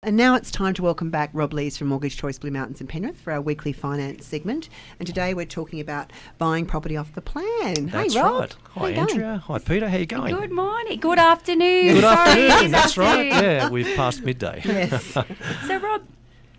And now it's time to welcome back Rob Lees from Mortgage Choice Blue Mountains in Penrith for our weekly finance segment. And today we're talking about buying property off the plan. That's hey, Rob. right. Hi, Andrea. Hi, Peter. How you going? Good morning. Good afternoon. Good Sorry, afternoon. That's right. Yeah, we've passed midday. Yes. So, Rob,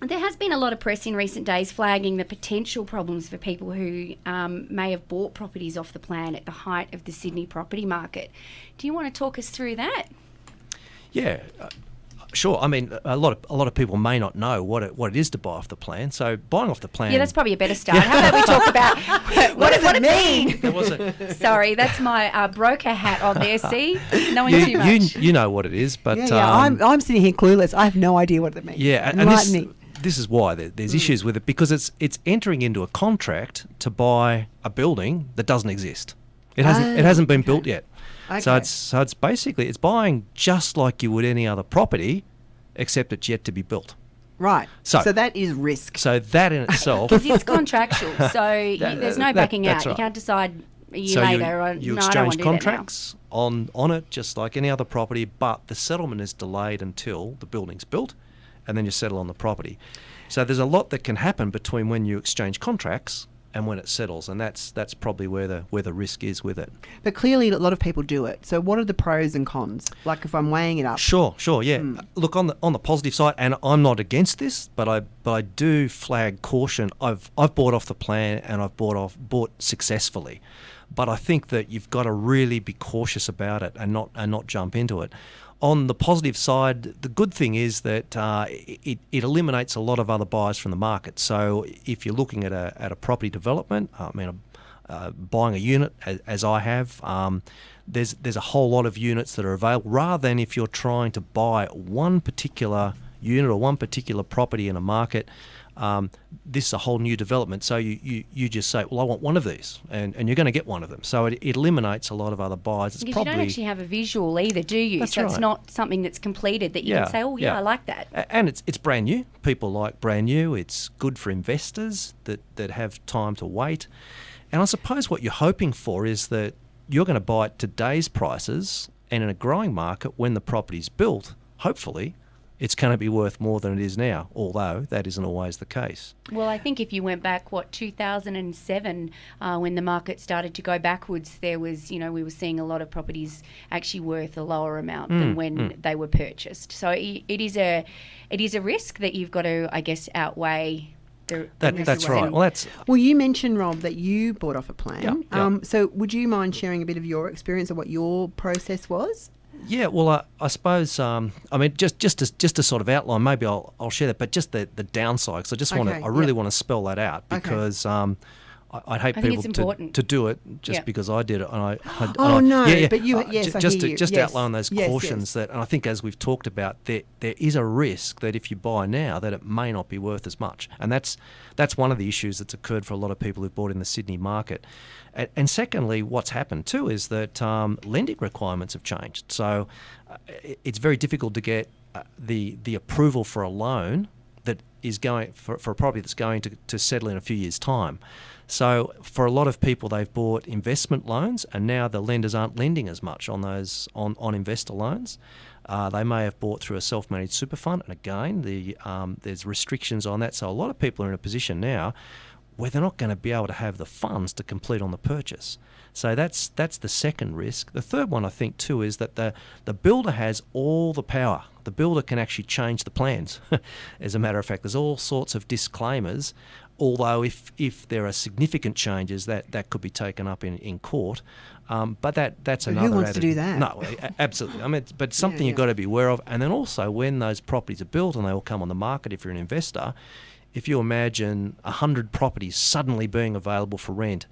there has been a lot of press in recent days flagging the potential problems for people who may have bought properties off the plan at the height of the Sydney property market. Do you want to talk us through that? Yeah. Sure. I mean, a lot of people may not know what it is to buy off the plan. So buying off the plan. Yeah, that's probably a better start. How about we talk about what does it mean? There was a, Sorry, that's my broker hat on there. See, knowing too much. you know what it is, but I'm sitting here clueless. I have no idea what it means. Yeah, and this is why there's issues with it, because it's entering into a contract to buy a building that doesn't exist. It hasn't been built yet. Okay. So it's basically it's buying just like you would any other property, except it's yet to be built. Right. So that is risk. So that in itself, Because it's contractual, so there's no backing out. Right. You can't decide a year so later. you No, I don't want exchange to do contracts on it just like any other property, but the settlement is delayed until the building's built, and then you settle on the property. So there's a lot that can happen between when you exchange contracts and when it settles, and that's probably where the risk is with it. But clearly a lot of people do it. So what are the pros and cons? Like if I'm weighing it up. Sure, yeah. Look, on the positive side, and I'm not against this, but I do flag caution. I've bought off the plan and I've bought successfully, but I think that you've got to really be cautious about it and not jump into it. On the positive side, the good thing is that it eliminates a lot of other buyers from the market. So if you're looking at a property development, buying a unit as I have, there's a whole lot of units that are available, rather than if you're trying to buy one particular unit or one particular property in a market. This is a whole new development, so you just say, well, I want one of these, and you're going to get one of them. So it eliminates a lot of other buyers. It's because probably, you don't actually have a visual either, do you? That's so right. It's not something that's completed that you can say, oh yeah, I like that. And it's brand new. People like brand new. It's good for investors that have time to wait. And I suppose what you're hoping for is that you're going to buy at today's prices, and in a growing market, when the property's built, hopefully it's going to be worth more than it is now, although that isn't always the case. Well, I think if you went back, 2007, when the market started to go backwards, there was, we were seeing a lot of properties actually worth a lower amount than when they were purchased. So it is a risk that you've got to, I guess, outweigh. That's right. Well, you mentioned, Rob, that you bought off a plan. Yeah. So would you mind sharing a bit of your experience of what your process was? Yeah, well, I suppose, just to sort of outline, maybe I'll share that, but just the downside, because I really want to spell that out, because I'd hate people to do it just because I did it. And just outline those cautions that, and I think as we've talked about, there is a risk that if you buy now, that it may not be worth as much, and that's one of the issues that's occurred for a lot of people who've bought in the Sydney market. And secondly, what's happened too is that lending requirements have changed. So it's very difficult to get the approval for a loan that is going for a property that's going to settle in a few years' time. So for a lot of people, they've bought investment loans, and now the lenders aren't lending as much on those on investor loans. They may have bought through a self-managed super fund, and again, there's restrictions on that. So a lot of people are in a position now where they're not going to be able to have the funds to complete on the purchase. So that's the second risk. The third one, I think, too, is that the builder has all the power. The builder can actually change the plans. As a matter of fact, there's all sorts of disclaimers, although if there are significant changes, that could be taken up in court. But that's another. Who wants to do that? No, absolutely. But something you've got to be aware of. And then also, when those properties are built and they all come on the market, if you're an investor, if you imagine 100 properties suddenly being available for rent,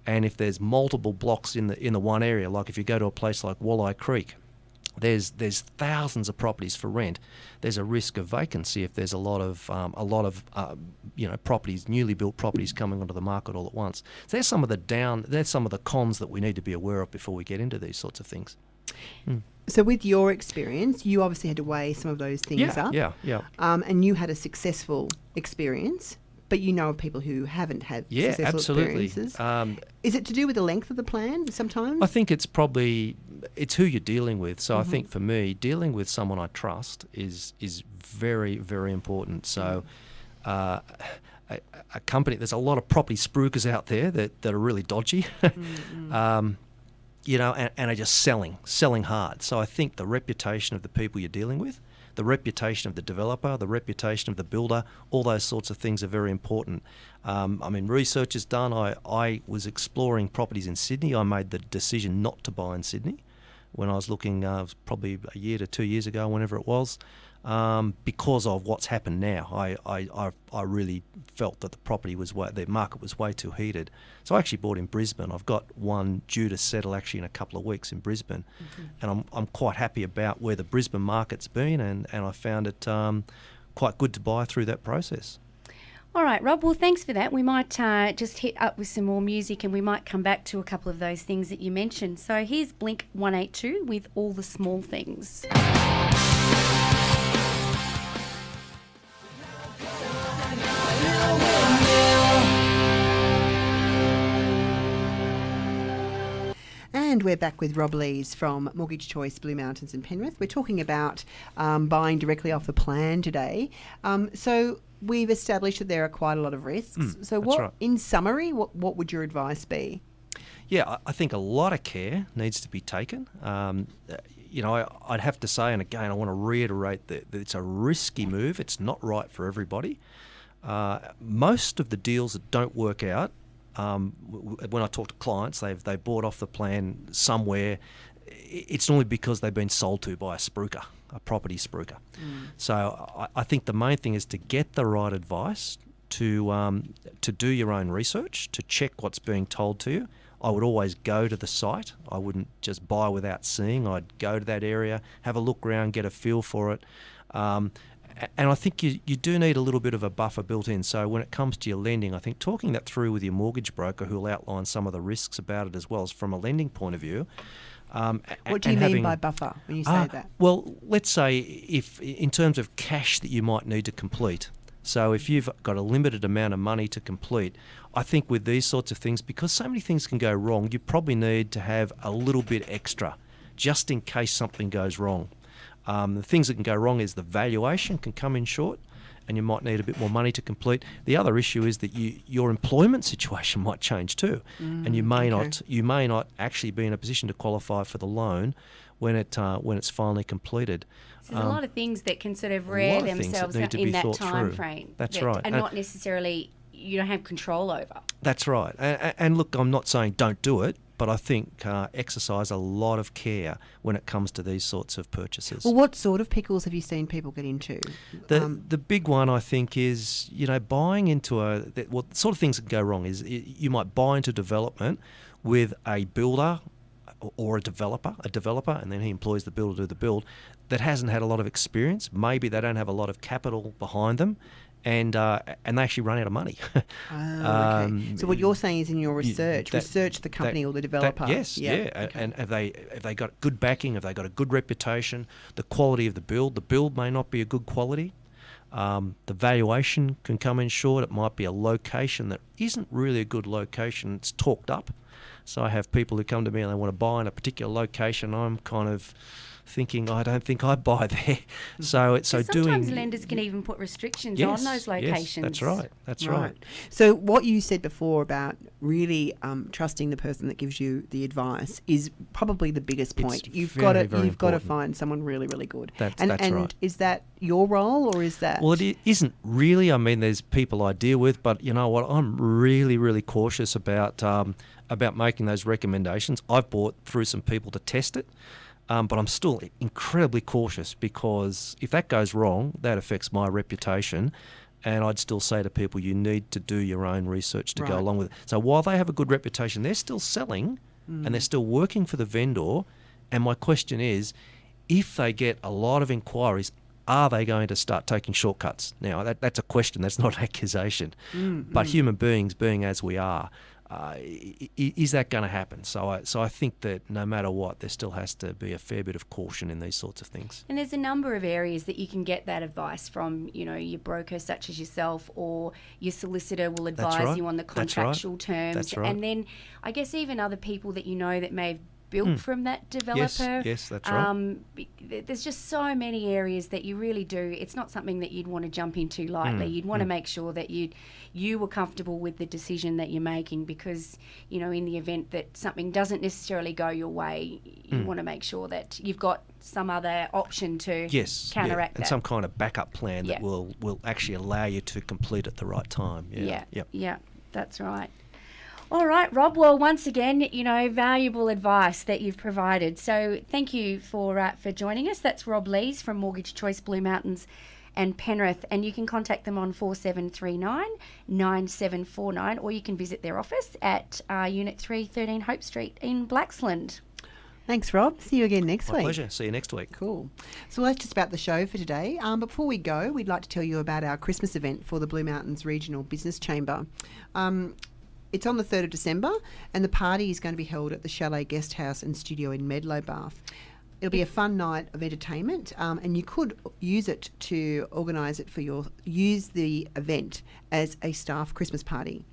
and if there's multiple blocks in the one area, like if you go to a place like Walleye Creek, there's thousands of properties for rent. There's a risk of vacancy if there's a lot of properties, newly built properties coming onto the market all at once. So there's some of the cons that we need to be aware of before we get into these sorts of things. So with your experience, you obviously had to weigh some of those things up. Yeah. And you had a successful experience. But you know of people who haven't had Yeah, successful absolutely. experiences. Is it to do with the length of the plan sometimes? I think it's who you're dealing with. So I think for me, dealing with someone I trust is very, very important. So a company, there's a lot of property spruikers out there that are really dodgy, you know, and are just selling hard. So I think the reputation of the people you're dealing with, the reputation of the developer, the reputation of the builder, all those sorts of things are very important. I mean, research is done. I was exploring properties in Sydney. I made the decision not to buy in Sydney when I was looking, probably a year to 2 years ago, whenever it was, because of what's happened now. I really felt that the market was way too heated. So I actually bought in Brisbane. I've got one due to settle actually in a couple of weeks in Brisbane, and I'm quite happy about where the Brisbane market's been, and I found it quite good to buy through that process. All right, Rob, well, thanks for that. We might just hit up with some more music and we might come back to a couple of those things that you mentioned. So here's Blink 182 with All the Small Things. And we're back with Rob Lees from Mortgage Choice Blue Mountains in Penrith. We're talking about buying directly off the plan today. So we've established that there are quite a lot of risks. So right. in summary, what would your advice be? Yeah, I think a lot of care needs to be taken. You know, I'd have to say, and again, I want to reiterate that it's a risky move. It's not right for everybody. Most of the deals that don't work out, when I talk to clients, they bought off the plan somewhere. It's normally because they've been sold to by a property spruiker. So I think the main thing is to get the right advice, to do your own research, to check what's being told to you. I would always go to the site. I wouldn't just buy without seeing. I'd go to that area, have a look around, get a feel for it. And I think you do need a little bit of a buffer built in. So when it comes to your lending, I think talking that through with your mortgage broker, who'll outline some of the risks about it as well as from a lending point of view. What do you mean by buffer when you say that? Well, let's say if in terms of cash that you might need to complete. So if you've got a limited amount of money to complete, I think with these sorts of things, because so many things can go wrong, you probably need to have a little bit extra just in case something goes wrong. The things that can go wrong is the valuation can come in short and you might need a bit more money to complete. The other issue is that your employment situation might change too, and you may not actually be in a position to qualify for the loan when it's finally completed. So there's a lot of things that can sort of rear themselves out in that time frame. That's right. And not necessarily you don't have control over. That's right. And look, I'm not saying don't do it, but I think exercise a lot of care when it comes to these sorts of purchases. Well, what sort of pickles have you seen people get into? The big one, I think, is, you know, buying into the sort of things that go wrong is you might buy into development with a builder or a developer, and then he employs the builder to do the build, that hasn't had a lot of experience. Maybe they don't have a lot of capital behind them. And they actually run out of money. Okay. So what you're saying is in your research, research the company or the developer. Yes, yeah. Okay. And have they got good backing? Have they got a good reputation? The quality of the build may not be a good quality. The valuation can come in short. It might be a location that isn't really a good location. It's talked up. So I have people who come to me and they want to buy in a particular location. I'm kind of thinking, I don't think I'd buy there. Sometimes lenders can even put restrictions on those locations. Yes, that's right. So what you said before about really trusting the person that gives you the advice is probably the biggest point. You've got to find someone really, really good. That's and right. Is that your role or is that? Well, it isn't really. I mean, there's people I deal with, but you know what? I'm really, really cautious about making those recommendations. I've bought through some people to test it. But I'm still incredibly cautious because if that goes wrong, that affects my reputation. And I'd still say to people, you need to do your own research to go along with it. So while they have a good reputation, they're still selling and they're still working for the vendor. And my question is, if they get a lot of inquiries, are they going to start taking shortcuts? Now, that's a question. That's not an accusation. But human beings, being as we are, Is that going to happen? So I think that no matter what, there still has to be a fair bit of caution in these sorts of things. And there's a number of areas that you can get that advice from, your broker such as yourself, or your solicitor will advise you on the contractual terms. That's right. And then I guess even other people that that may have built from that developer. Yes, that's right. There's just so many areas that you really do. It's not something that you'd want to jump into lightly. You'd want to make sure that you were comfortable with the decision that you're making, because, in the event that something doesn't necessarily go your way, you want to make sure that you've got some other option to counteract that. And some kind of backup plan that will actually allow you to complete at the right time. Yeah, that's right. All right, Rob. Well, once again, valuable advice that you've provided. So thank you for joining us. That's Rob Lees from Mortgage Choice Blue Mountains and Penrith. And you can contact them on 4739 9749, or you can visit their office at Unit 3, 13 Hope Street in Blaxland. Thanks, Rob. See you again next week. My pleasure. See you next week. Cool. So that's just about the show for today. But before we go, we'd like to tell you about our Christmas event for the Blue Mountains Regional Business Chamber. It's on the 3rd of December, and the party is going to be held at the Chalet Guest House and Studio in Medlow, Bath. It'll be a fun night of entertainment, and you could use it to organise it use the event as a staff Christmas party.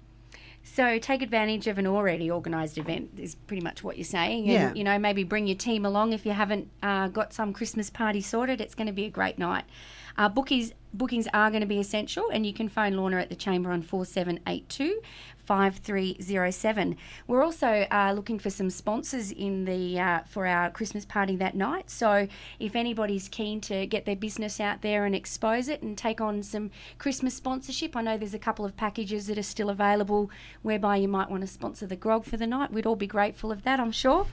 So take advantage of an already organised event is pretty much what you're saying. And, maybe bring your team along if you haven't got some Christmas party sorted. It's going to be a great night. Bookings are going to be essential, and you can phone Lorna at the Chamber on 4782 5307. We're also looking for some sponsors for our Christmas party that night. So if anybody's keen to get their business out there and expose it and take on some Christmas sponsorship, I know there's a couple of packages that are still available whereby you might want to sponsor the grog for the night. We'd all be grateful of that, I'm sure.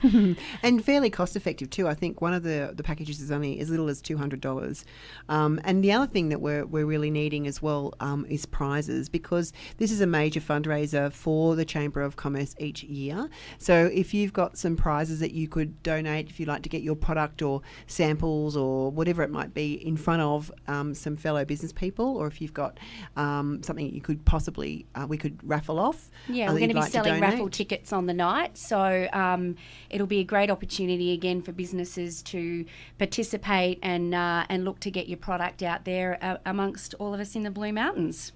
And fairly cost effective too. I think one of the packages is only as little as $200. And the other thing that we're really needing as well is prizes, because this is a major fundraiser for the Chamber of Commerce each year. So if you've got some prizes that you could donate, if you'd like to get your product or samples or whatever it might be in front of some fellow business people, or if you've got something you could possibly, we could raffle off. Yeah, we're going to be selling raffle tickets on the night. So it'll be a great opportunity again for businesses to participate and look to get your product out there amongst all of us in the Blue Mountains.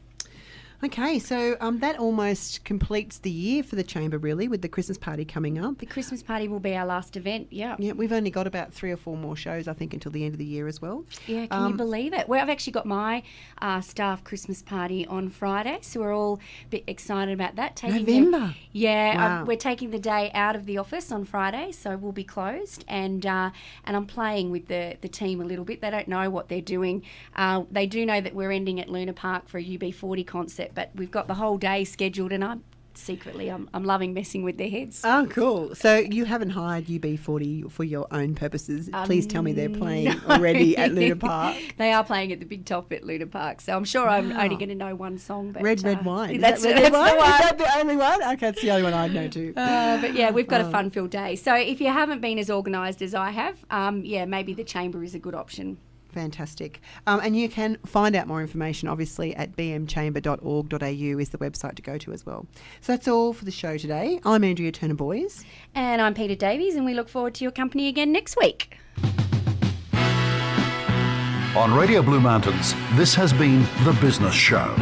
Okay, so that almost completes the year for the Chamber, really, with the Christmas party coming up. The Christmas party will be our last event, Yeah, we've only got about 3 or 4 more shows, I think, until the end of the year as well. Yeah, can you believe it? Well, I've actually got my staff Christmas party on Friday, so we're all a bit excited about that. November? Wow. We're taking the day out of the office on Friday, so we'll be closed, and I'm playing with the team a little bit. They don't know what they're doing. They do know that we're ending at Luna Park for a UB40 concert, but we've got the whole day scheduled, and I'm loving messing with their heads. Oh, cool. So you haven't hired UB40 for your own purposes. Please tell me they're playing already at Luna Park. They are playing at the Big Top at Luna Park, so I'm sure I'm only going to know one song. But, Red Wine. That's the one. Is that the only one? Okay, it's the only one I know too. But yeah, we've got a fun-filled day. So if you haven't been as organised as I have, maybe the Chamber is a good option. Fantastic. And you can find out more information, obviously, at bmchamber.org.au is the website to go to as well. So that's all for the show today. I'm Andrea Turner-Boyes. And I'm Peter Davies, and we look forward to your company again next week. On Radio Blue Mountains, this has been The Business Show.